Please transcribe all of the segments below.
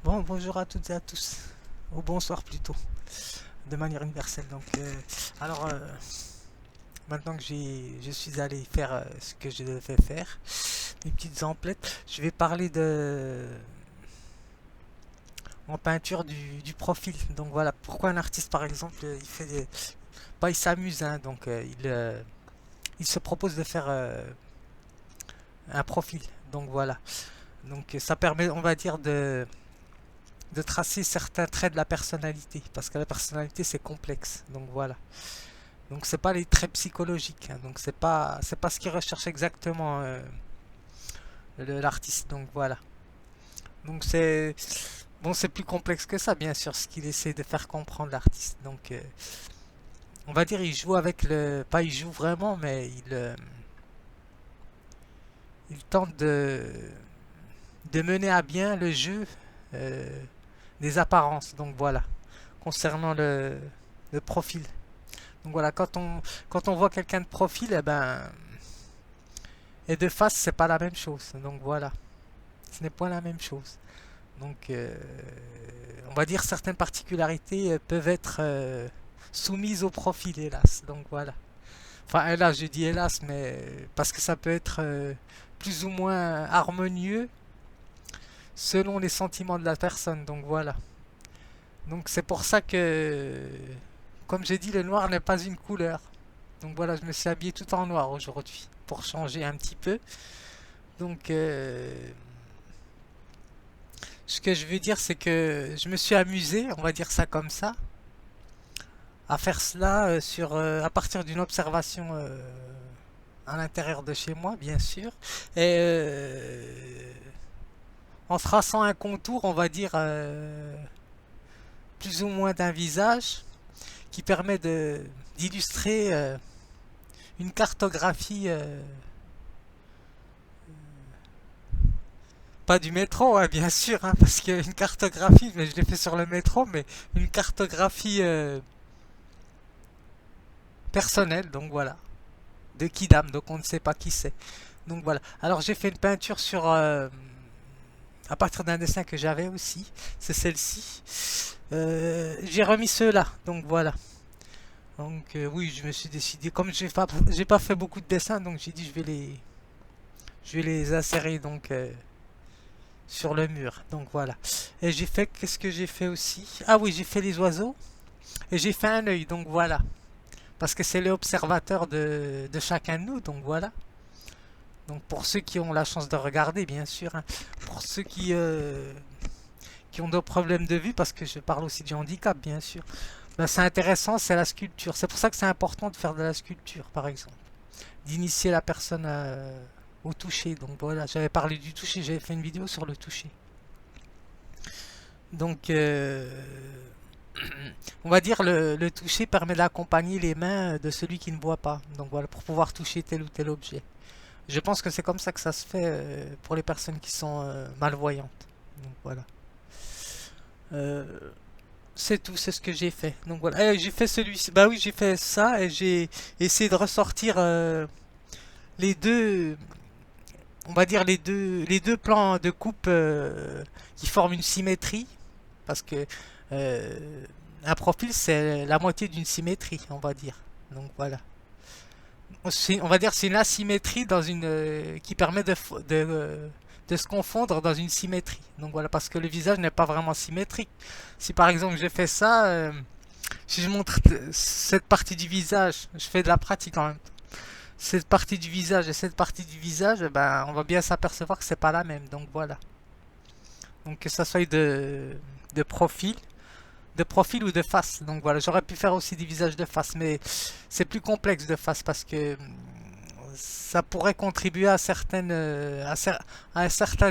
Bon, bonjour à toutes et à tous, ou bonsoir plutôt, de manière universelle. Donc, maintenant que je suis allé faire ce que je devais faire, mes petites emplettes, je vais parler en peinture du profil. Donc voilà, pourquoi un artiste par exemple, pas il s'amuse, hein, donc il se propose de faire un profil. Donc voilà, donc ça permet, on va dire, de tracer certains traits de la personnalité, parce que la personnalité c'est complexe, donc voilà. Donc c'est pas les traits psychologiques, hein, donc c'est pas ce qu'il recherche exactement l'artiste, donc voilà. Donc c'est plus complexe que ça, bien sûr, ce qu'il essaie de faire comprendre l'artiste. Donc on va dire il joue avec le, pas il joue vraiment, mais il tente de mener à bien le jeu euh, des apparences, donc voilà, concernant le profil. Donc voilà, quand on voit quelqu'un de profil, et de face, c'est pas la même chose. Donc voilà, ce n'est pas la même chose. Donc, on va dire certaines particularités peuvent être soumises au profil, hélas. Donc voilà. Enfin, hélas, je dis hélas, mais parce que ça peut être plus ou moins harmonieux selon les sentiments de la personne. Donc voilà. Donc c'est pour ça que, comme j'ai dit, le noir n'est pas une couleur. Donc voilà, je me suis habillé tout en noir aujourd'hui pour changer un petit peu. Donc ce que je veux dire, c'est que je me suis amusé, on va dire ça comme ça, à faire cela à partir d'une observation à l'intérieur de chez moi, bien sûr, et en traçant un contour, on va dire plus ou moins d'un visage, qui permet de d'illustrer une cartographie. Pas du métro, hein, bien sûr, hein, parce qu'une cartographie, mais je l'ai fait sur le métro, mais une cartographie personnelle, donc voilà, de Kidam, donc on ne sait pas qui c'est. Donc voilà. Alors j'ai fait une peinture à partir d'un dessin que j'avais aussi, c'est celle-ci. J'ai remis ceux-là, donc voilà. Donc oui, je me suis décidé, comme j'ai pas fait beaucoup de dessins, donc j'ai dit je vais les insérer donc sur le mur. Donc voilà. Et qu'est-ce que j'ai fait aussi? Ah oui, j'ai fait les oiseaux et j'ai fait un œil. Donc voilà. Parce que c'est l'observateur de chacun de nous. Donc voilà. Donc pour ceux qui ont la chance de regarder, bien sûr, hein. Pour ceux qui ont des problèmes de vue, parce que je parle aussi du handicap, bien sûr. Ben, c'est intéressant, c'est la sculpture. C'est pour ça que c'est important de faire de la sculpture, par exemple. D'initier la personne au toucher. Donc voilà, j'avais parlé du toucher, j'avais fait une vidéo sur le toucher. Donc, on va dire le toucher permet d'accompagner les mains de celui qui ne voit pas. Donc voilà, pour pouvoir toucher tel ou tel objet. Je pense que c'est comme ça que ça se fait pour les personnes qui sont malvoyantes. Donc voilà. Euh, c'est tout, c'est ce que j'ai fait. Donc voilà. J'ai fait celui-ci. Bah oui, j'ai fait ça et j'ai essayé de ressortir les deux, on va dire les deux plans de coupe qui forment une symétrie. Parce que euh, un profil, c'est la moitié d'une symétrie, on va dire. Donc voilà. On va dire c'est une asymétrie qui permet de se confondre dans une symétrie. Donc voilà, parce que le visage n'est pas vraiment symétrique. Si par exemple j'ai fait ça, si je montre cette partie du visage, je fais de la pratique en même temps. Cette partie du visage et cette partie du visage, ben, on va bien s'apercevoir que c'est pas la même. Donc voilà. Donc que ça soit de profil ou de face. Donc voilà, j'aurais pu faire aussi des visages de face, mais c'est plus complexe de face parce que ça pourrait contribuer à un certain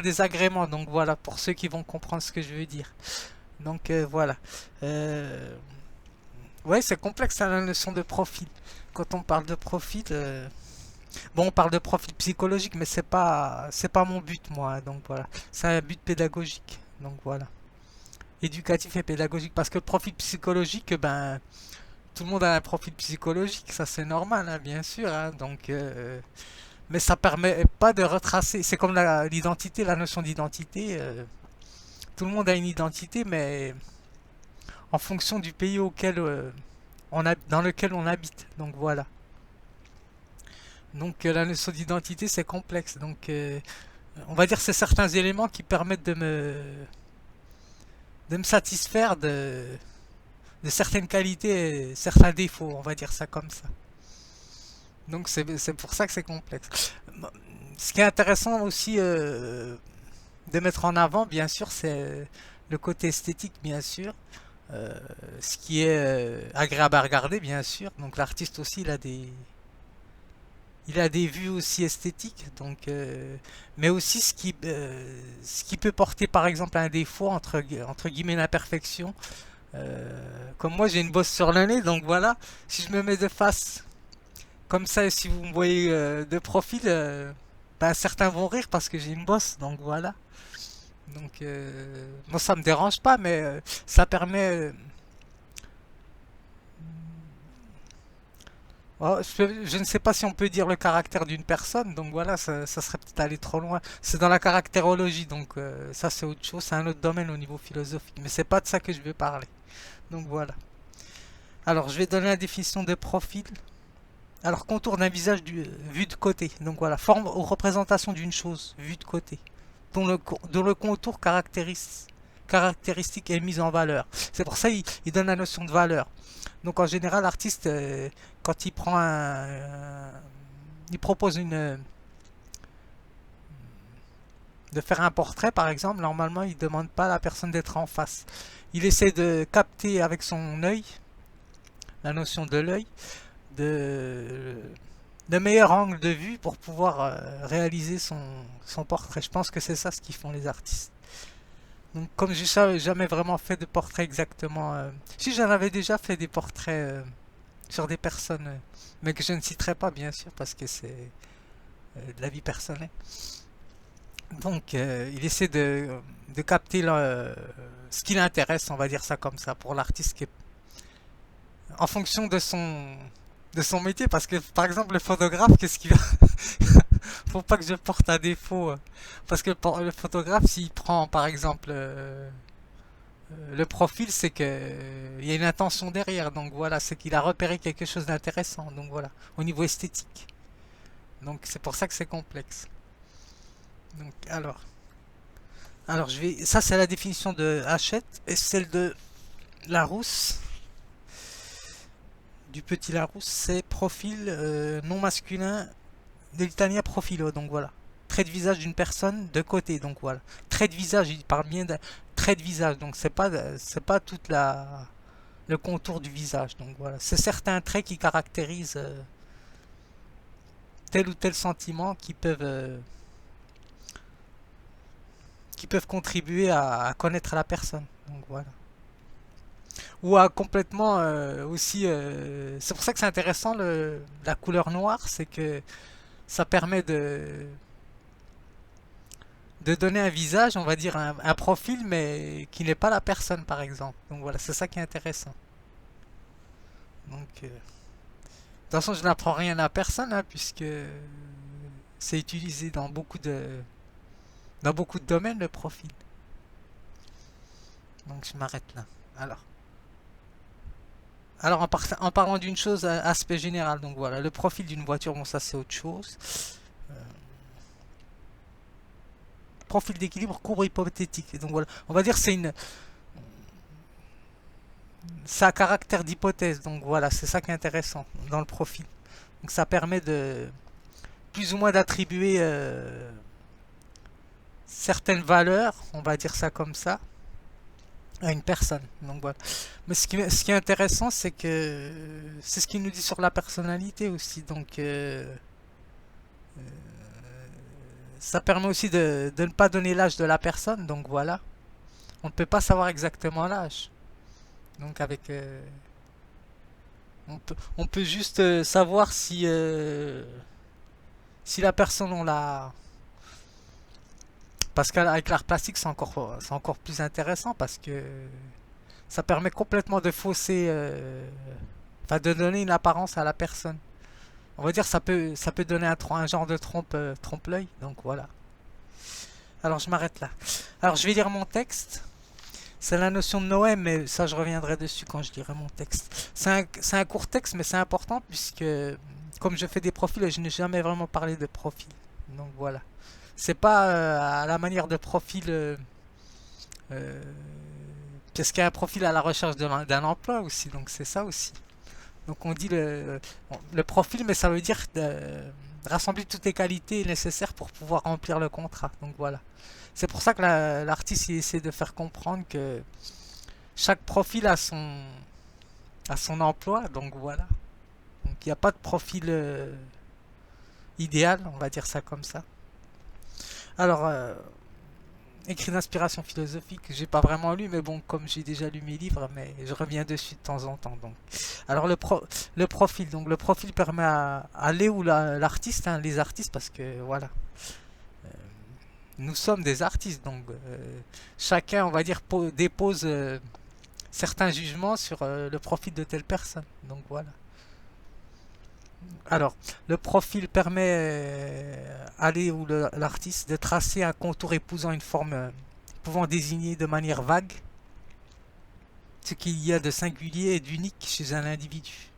désagrément. Donc voilà, pour ceux qui vont comprendre ce que je veux dire. Donc voilà. Euh, ouais, c'est complexe hein, la notion de profil. Quand on parle de profil, bon, on parle de profil psychologique, mais c'est pas mon but moi. Hein. Donc voilà, c'est un but pédagogique. Donc voilà, éducatif et pédagogique, parce que le profil psychologique, ben tout le monde a un profil psychologique, ça c'est normal, hein, bien sûr. Hein. Donc, mais ça permet pas de retracer. C'est comme l'identité, la notion d'identité. tout le monde a une identité, mais en fonction du pays auquel dans lequel on habite. Donc voilà. Donc la notion d'identité c'est complexe. Donc on va dire c'est certains éléments qui permettent de me satisfaire de certaines qualités et certains défauts, on va dire ça comme ça. Donc c'est pour ça que c'est complexe. Ce qui est intéressant aussi de mettre en avant, bien sûr, c'est le côté esthétique, bien sûr. Ce qui est agréable à regarder, bien sûr. Donc l'artiste aussi, il a des vues aussi esthétiques. Donc, mais aussi ce qui peut porter, par exemple, un défaut, entre guillemets, l'imperfection. Comme moi, j'ai une bosse sur le nez, donc voilà. Si je me mets de face, comme ça, si vous me voyez de profil, ben, certains vont rire parce que j'ai une bosse, donc voilà. Donc, moi, ça me dérange pas, mais ça permet. Oh, je ne sais pas si on peut dire le caractère d'une personne, donc voilà, ça serait peut-être aller trop loin. C'est dans la caractérologie, donc ça c'est autre chose, c'est un autre domaine au niveau philosophique, mais c'est pas de ça que je veux parler. Donc voilà. Alors, je vais donner la définition de profil. Alors, contour d'un visage vu de côté. Donc voilà, forme ou représentation d'une chose vue de côté, dont le contour caractéristique est mis en valeur. C'est pour ça qu'il donne la notion de valeur. Donc en général, l'artiste, quand il prend il propose de faire un portrait, par exemple, normalement, il ne demande pas à la personne d'être en face. Il essaie de capter avec son œil, la notion de l'œil, de le meilleur angle de vue pour pouvoir réaliser son portrait. Je pense que c'est ça ce qu'ils font les artistes. Donc comme je n'ai jamais vraiment fait de portrait exactement... si j'en avais déjà fait des portraits sur des personnes, mais que je ne citerai pas bien sûr parce que c'est de la vie personnelle. Donc il essaie de capter ce qui l'intéresse, on va dire ça comme ça, pour l'artiste en fonction de son métier, parce que par exemple le photographe, qu'est-ce qu'il va... Faut pas que je porte un défaut, parce que le photographe, s'il prend par exemple le profil, c'est que il y a une intention derrière, donc voilà, c'est qu'il a repéré quelque chose d'intéressant, donc voilà, au niveau esthétique. Donc c'est pour ça que c'est complexe. Donc alors ça c'est la définition de Hachette, et celle de Larousse, du petit Larousse, c'est profil non masculin de l'italien profilo, donc voilà. Trait de visage d'une personne de côté, donc voilà. Trait de visage, il parle bien de trait de visage, donc c'est pas toute le contour du visage, donc voilà. C'est certains traits qui caractérisent tel ou tel sentiment qui peuvent contribuer à connaître la personne, donc voilà. Ou à complètement aussi, c'est pour ça que c'est intéressant la couleur noire, c'est que ça permet de donner un visage, on va dire un profil, mais qui n'est pas la personne, par exemple. Donc voilà, c'est ça qui est intéressant. Donc, de toute façon, je n'apprends rien à personne, hein, puisque c'est utilisé dans beaucoup de domaines, le profil. Donc, je m'arrête là. Alors en parlant d'une chose, aspect général, donc voilà, le profil d'une voiture, bon, ça c'est autre chose. Euh, Profil d'équilibre, courbe hypothétique. Donc voilà, on va dire ça a caractère d'hypothèse. Donc voilà, c'est ça qui est intéressant dans le profil. Donc ça permet de plus ou moins d'attribuer certaines valeurs, on va dire ça comme ça, à une personne. Donc voilà. Mais ce qui est intéressant, c'est que c'est ce qu'il nous dit sur la personnalité aussi. Donc ça permet aussi de ne pas donner l'âge de la personne. Donc voilà. On ne peut pas savoir exactement l'âge. Donc avec on peut juste savoir si la personne on l'a, parce qu'avec l'art plastique c'est encore plus intéressant parce que ça permet complètement de fausser enfin de donner une apparence à la personne. On va dire ça peut donner un genre de trompe l'œil. Donc voilà. Alors je m'arrête là. Alors je vais lire mon texte. C'est la notion de Noé, mais ça je reviendrai dessus quand je lirai mon texte. C'est un court texte, mais c'est important puisque comme je fais des profils, je n'ai jamais vraiment parlé de profil. Donc voilà. C'est pas à la manière de profil, euh, parce qu'il y a un profil à la recherche d'un emploi aussi, donc c'est ça aussi. Donc on dit le profil, mais ça veut dire rassembler toutes les qualités nécessaires pour pouvoir remplir le contrat. Donc voilà. C'est pour ça que l'artiste essaie de faire comprendre que chaque profil a son emploi. Donc voilà. Donc il n'y a pas de profil idéal, on va dire ça comme ça. Alors, écrit d'inspiration philosophique, j'ai pas vraiment lu, mais bon, comme j'ai déjà lu mes livres, mais je reviens dessus de temps en temps. Donc, alors le profil, donc le profil permet à Léo l'artiste, hein, les artistes, parce que voilà, nous sommes des artistes, donc chacun, on va dire, dépose certains jugements sur le profil de telle personne. Donc voilà. Alors, le profil permet à Léo l'artiste de tracer un contour épousant une forme pouvant désigner de manière vague ce qu'il y a de singulier et d'unique chez un individu.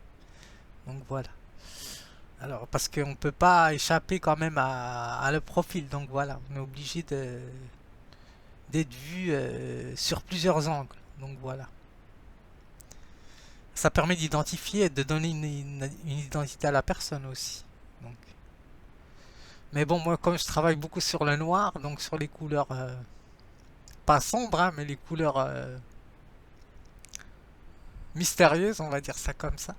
Donc voilà. Alors, parce qu'on ne peut pas échapper quand même à le profil. Donc voilà, on est obligé d'être vu sur plusieurs angles. Donc voilà. Ça permet d'identifier et de donner une identité à la personne aussi. Donc. Mais bon, moi, comme je travaille beaucoup sur le noir, donc sur les couleurs pas sombres, hein, mais les couleurs mystérieuses, on va dire ça comme ça.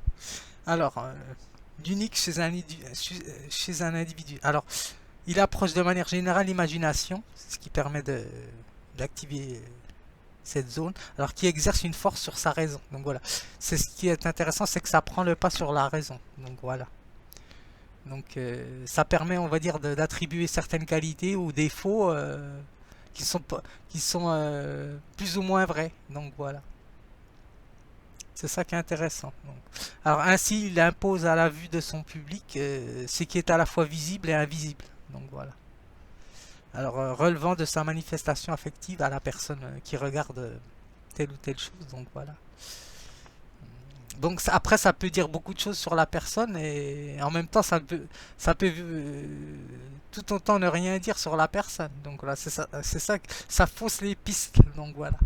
Alors, l'unique chez un individu. Alors, il approche de manière générale l'imagination, ce qui permet d'activer cette zone, alors qui exerce une force sur sa raison. Donc voilà. C'est ce qui est intéressant, c'est que ça prend le pas sur la raison. Donc voilà. Donc ça permet, on va dire, d'attribuer certaines qualités ou défauts qui sont plus ou moins vrais. Donc voilà. C'est ça qui est intéressant. Donc, alors ainsi, il impose à la vue de son public ce qui est à la fois visible et invisible. Donc voilà. Alors relevant de sa manifestation affective à la personne qui regarde telle ou telle chose. Donc voilà. Donc après, ça peut dire beaucoup de choses sur la personne et en même temps, ça peut tout autant ne rien dire sur la personne. Donc voilà, c'est ça, ça fausse les pistes. Donc voilà.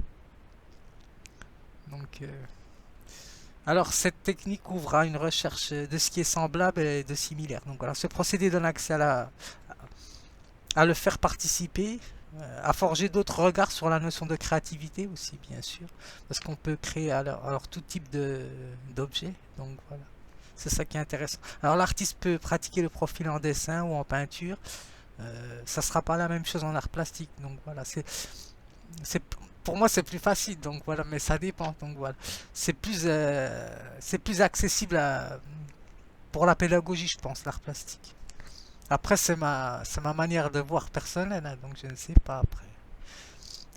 Donc, alors cette technique ouvrira une recherche de ce qui est semblable et de similaire. Donc voilà, ce procédé donne accès à le faire participer, à forger d'autres regards sur la notion de créativité aussi, bien sûr, parce qu'on peut créer alors tout type d'objets. Donc voilà, c'est ça qui est intéressant. Alors l'artiste peut pratiquer le profil en dessin ou en peinture. Ça sera pas la même chose en art plastique. Donc voilà, c'est pour moi c'est plus facile. Donc voilà, mais ça dépend. Donc voilà, c'est plus accessible pour la pédagogie, je pense, l'art plastique. Après, c'est ma manière de voir personnelle, hein, donc je ne sais pas après.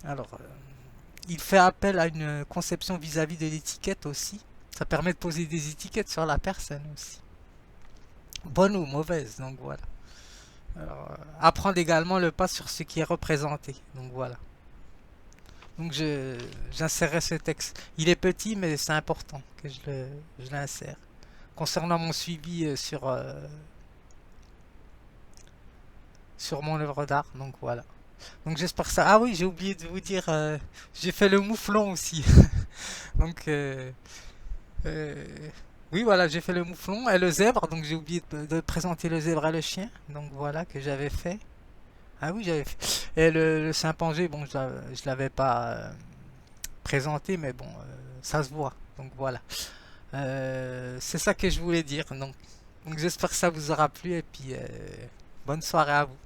Alors, il fait appel à une conception vis-à-vis de l'étiquette aussi. Ça permet de poser des étiquettes sur la personne aussi. Bonne ou mauvaise, donc voilà. Alors, apprendre également le pas sur ce qui est représenté, donc voilà. Donc j'insérerai ce texte. Il est petit, mais c'est important que je l'insère. Concernant mon suivi sur mon œuvre d'art, donc voilà. Donc j'espère ça. Ah oui, j'ai oublié de vous dire, j'ai fait le mouflon aussi. Donc euh, oui, voilà, j'ai fait le mouflon et le zèbre. Donc j'ai oublié de présenter le zèbre et le chien. Donc voilà que j'avais fait. Ah oui, j'avais fait. Et le chimpanzé, bon, je l'avais pas présenté, mais bon, ça se voit. Donc voilà. C'est ça que je voulais dire. Donc j'espère que ça vous aura plu et puis bonne soirée à vous.